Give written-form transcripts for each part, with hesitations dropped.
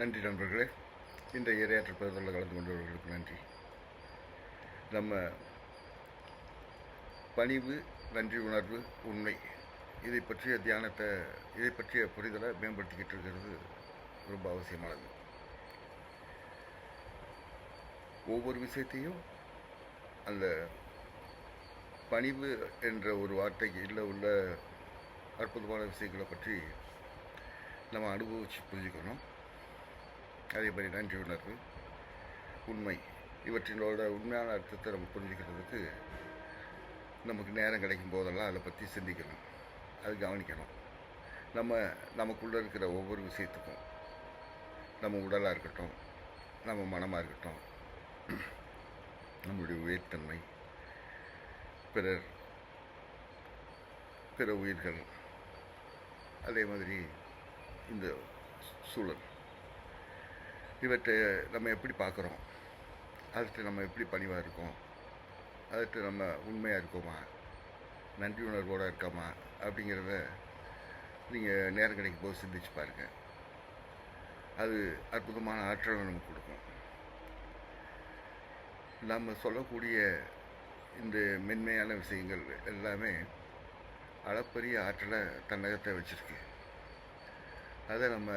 நன்றி நண்பர்களே. இன்றைய இரையாற்றல் பகுதியில் கலந்து கொண்டவர்களுக்கு நன்றி. நம்ம பணிவு, நன்றி உணர்வு, உண்மை இதை பற்றிய தியானத்தை, இதை பற்றிய புரிதலை மேம்படுத்திக்கிட்டு இருக்கிறது ரொம்ப அவசியமானது. ஒவ்வொரு விஷயத்தையும் அந்த பணிவு என்ற ஒரு வார்த்தைக்கு இல்லை உள்ள அற்புதமான விஷயங்களை பற்றி நம்ம அனுபவித்து புரிஞ்சுக்கணும். அதே மாதிரி நன்றி உணர்வு, உண்மை இவற்றினோட உண்மையான அர்த்தத்தை நம்ம புரிஞ்சுக்கிறதுக்கு நமக்கு நேரம் கிடைக்கும் போதெல்லாம் அதை பற்றி சிந்திக்கணும், அது கவனிக்கணும். நமக்குள்ளே இருக்கிற ஒவ்வொரு விஷயத்துக்கும், நம்ம உடலாக இருக்கட்டும், நம்ம மனமாக இருக்கட்டும், நம்முடைய உயிர்த்தன்மை, பிற உயிர்கள், அதே மாதிரி இந்த சூழல், இவற்றை நம்ம எப்படி பார்க்குறோம், அதுக்கு நம்ம எப்படி பணிவாக இருக்கோம், அதுக்கு நம்ம உண்மையாக இருக்கோமா, நன்றி உணர்வோடு இருக்கோமா அப்படிங்கிறத நீங்கள் நேரம் கிடைக்கும் போது சிந்திச்சு பாருங்கள். அது அற்புதமான ஆற்றலை நமக்கு கொடுக்கும். நம்ம சொல்லக்கூடிய இந்த மென்மையான விஷயங்கள் எல்லாமே அளப்பரிய ஆற்றலை தன்னகத்தை வச்சுருக்கு. அதை நம்ம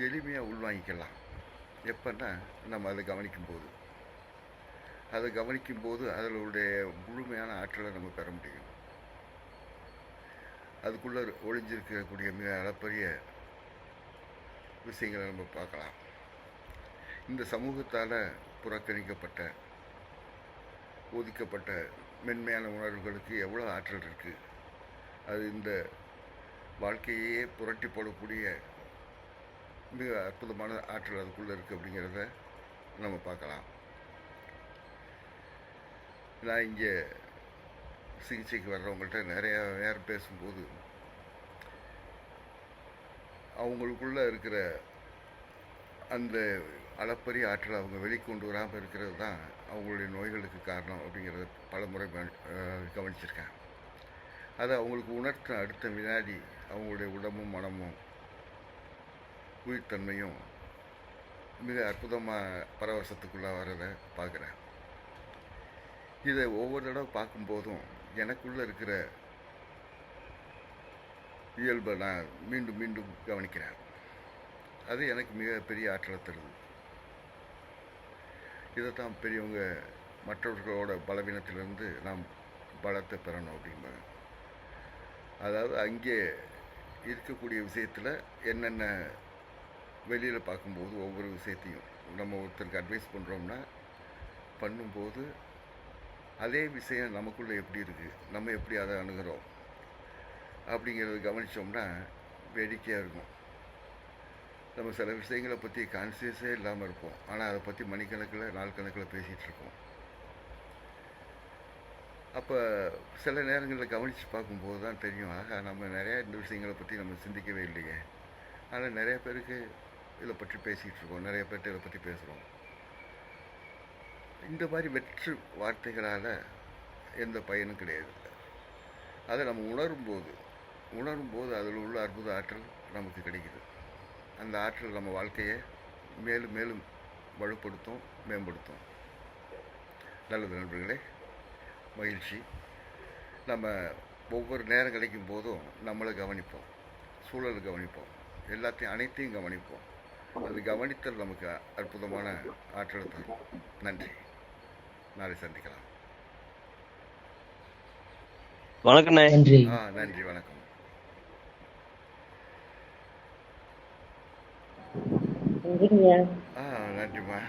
எளிமையாக உள்வாங்கிக்கலாம். எப்போன்னா நம்ம அதை கவனிக்கும்போது அதனுடைய முழுமையான ஆற்றலை நம்ம பெற முடியும். அதுக்குள்ளே ஒளிஞ்சிருக்கக்கூடிய மிக அளப்பரிய விஷயங்களை நம்ம பார்க்கலாம். இந்த சமூகத்தால் புறக்கணிக்கப்பட்ட, ஒதுக்கப்பட்ட மென்மையான உணர்வுகளுக்கு எவ்வளோ ஆற்றல் இருக்குது. அது இந்த வாழ்க்கையே புரட்டி போடக்கூடிய மிக அற்புதமான ஆற்றல் அதுக்குள்ளே இருக்குது அப்படிங்கிறத நம்ம பார்க்கலாம். நான் இங்கே சிகிச்சைக்கு வர்றவங்கள்ட்ட நிறையா நேரம் பேசும்போது அவங்களுக்குள்ளே இருக்கிற அந்த அளப்பரிய ஆற்றலை அவங்க வெளிக்கொண்டு வராமல் இருக்கிறது தான் அவங்களுடைய நோய்களுக்கு காரணம் அப்படிங்கிறத பல முறை கவனிச்சிருக்கேன். அதை அவங்களுக்கு உணர்த்த அடுத்த வினாடி அவங்களுடைய உடம்பும் மனமும் உயிர்த்தன்மையும் மிக அற்புதமாக பரவசத்துக்குள்ளே வர்றதை பார்க்குறேன். இதை ஒவ்வொரு தடவை பார்க்கும்போதும் எனக்குள்ளே இருக்கிற இயல்பை நான் மீண்டும் மீண்டும் கவனிக்கிறேன். அது எனக்கு மிகப்பெரிய ஆற்றலை தருது. இதைத்தான் பெரியவங்க மற்றவர்களோட பலவீனத்திலிருந்து நாம் பலத்தை பெறணும் அப்படிம்பாங்க. அதாவது அங்கே இருக்கக்கூடிய விஷயத்தில் என்னென்ன வெளியில் பார்க்கும்போது ஒவ்வொரு விஷயத்தையும் நம்ம ஒருத்தருக்கு அட்வைஸ் பண்ணும்போது அதே விஷயம் நமக்குள்ளே எப்படி இருக்குது, நம்ம எப்படி அதை அணுகிறோம் அப்படிங்கிறத கவனித்தோம்னா வேடிக்கையாக இருக்கும். நம்ம சில விஷயங்களை பற்றி கான்சியஸே இல்லாமல் இருப்போம், ஆனால் அதை பற்றி மணிக்கணக்கில் நாள் கணக்கில் பேசிகிட்டு இருக்கோம். அப்போ சில நேரங்களில் கவனித்து பார்க்கும்போது தான் தெரியும், ஆகா நம்ம நிறையா இந்த விஷயங்களை பற்றி நம்ம சிந்திக்கவே இல்லையே. ஆனால் நிறைய பேருக்கு இதை பற்றி பேசிகிட்டு இருக்கோம், நிறைய பேர்கிட்ட இதை பற்றி பேசுகிறோம். இந்த மாதிரி வெற்று வார்த்தைகளால் எந்த பயனும் கிடையாது. அதை நம்ம உணரும்போது அதில் உள்ள அற்புத ஆற்றல் நமக்கு கிடைக்குது. அந்த ஆற்றல் நம்ம வாழ்க்கையை மேலும் மேலும் வலுப்படுத்தும், மேம்படுத்தும். நல்லது நண்பர்களே, மகிழ்ச்சி. நம்ம ஒவ்வொரு நேரம் கிடைக்கும் போதும் நம்மளை கவனிப்போம், சூழலை கவனிப்போம், அனைத்தையும் கவனிப்போம். அது கவனித்தல் நமக்கு அற்புதமான ஆற்றல் தரும். நன்றி. நாளை சந்திக்கலாம். வணக்கம். நன்றி, வணக்கம். நன்றிம்மா.